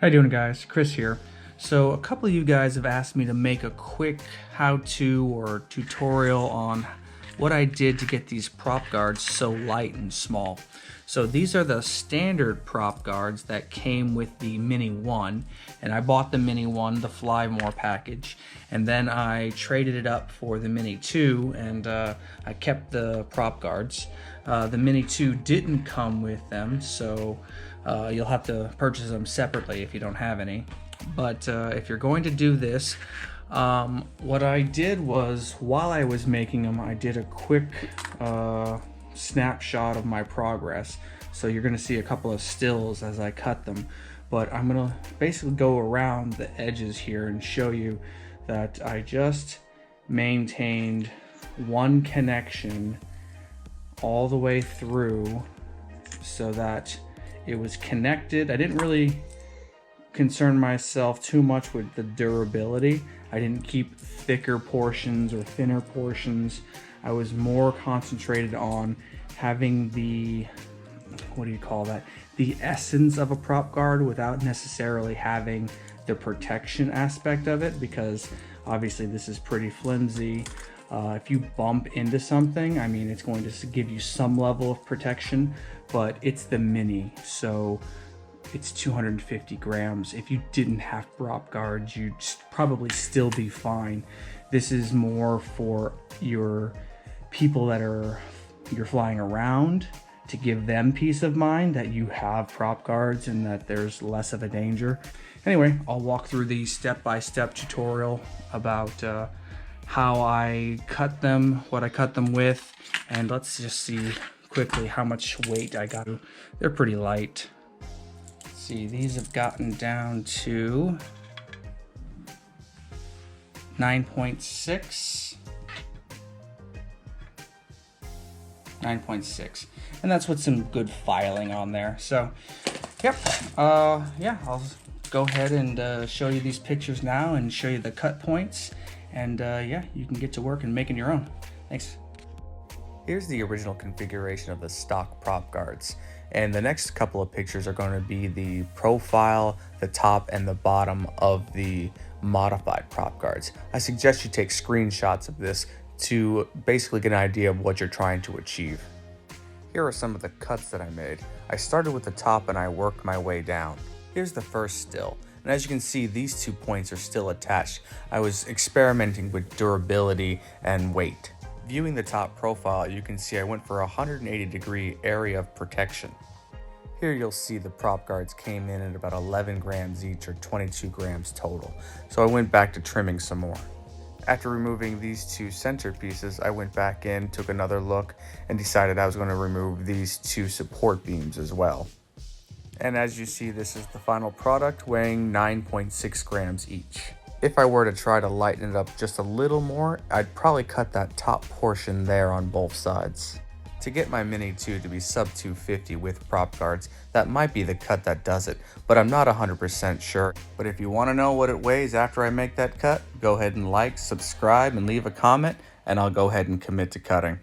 How you doing, guys? Chris here. So a couple of you guys have asked me to make a quick how-to or tutorial on what I did to get these prop guards so light and small. So these are the standard prop guards that came with the Mini 1, and I bought the Mini 1, the Fly More package, and then I traded it up for the Mini 2, and I kept the prop guards. The Mini 2 didn't come with them, so you'll have to purchase them separately if you don't have any. But if you're going to do this, what I did was, while I was making them, I did a quick snapshot of my progress. So you're going to see a couple of stills as I cut them. But I'm going to basically go around the edges here and show you that I just maintained one connection all the way through so that it was connected. I didn't really concern myself too much with the durability. I didn't keep thicker portions or thinner portions. I was more concentrated on having the, what do you call that? The essence of a prop guard without necessarily having the protection aspect of it, because obviously this is pretty flimsy. If you bump into something, I mean, it's going to give you some level of protection, but it's the Mini, so it's 250 grams. If you didn't have prop guards, you'd probably still be fine. This is more for your people that you're flying around, to give them peace of mind that you have prop guards and that there's less of a danger. Anyway, I'll walk through the step-by-step tutorial about how I cut them, what I cut them with, and let's just see quickly how much weight I got. They're pretty light. Let's see, these have gotten down to 9.6. 9.6, and that's with some good filing on there. So yep, yeah, I'll go ahead and show you these pictures now and show you the cut points, and yeah, you can get to work and making your own. Thanks. Here's the original configuration of the stock prop guards, and the next couple of pictures are going to be the profile, the top, and the bottom of the modified prop guards. I suggest you take screenshots of this to basically get an idea of what you're trying to achieve. Here are some of the cuts that I made. I started with the top and I worked my way down. Here's the first still, and as you can see, these 2 points are still attached. I was experimenting with durability and weight. Viewing the top profile, you can see I went for a 180-degree area of protection. Here you'll see the prop guards came in at about 11 grams each, or 22 grams total. So I went back to trimming some more. After removing these 2 center pieces, I went back in, took another look, and decided I was going to remove these 2 support beams as well. And as you see, this is the final product, weighing 9.6 grams each. If I were to try to lighten it up just a little more, I'd probably cut that top portion there on both sides. To get my Mini 2 to be sub 250 with prop guards, that might be the cut that does it, but I'm not 100% sure. But if you want to know what it weighs after I make that cut, go ahead and like, subscribe, and leave a comment, and I'll go ahead and commit to cutting.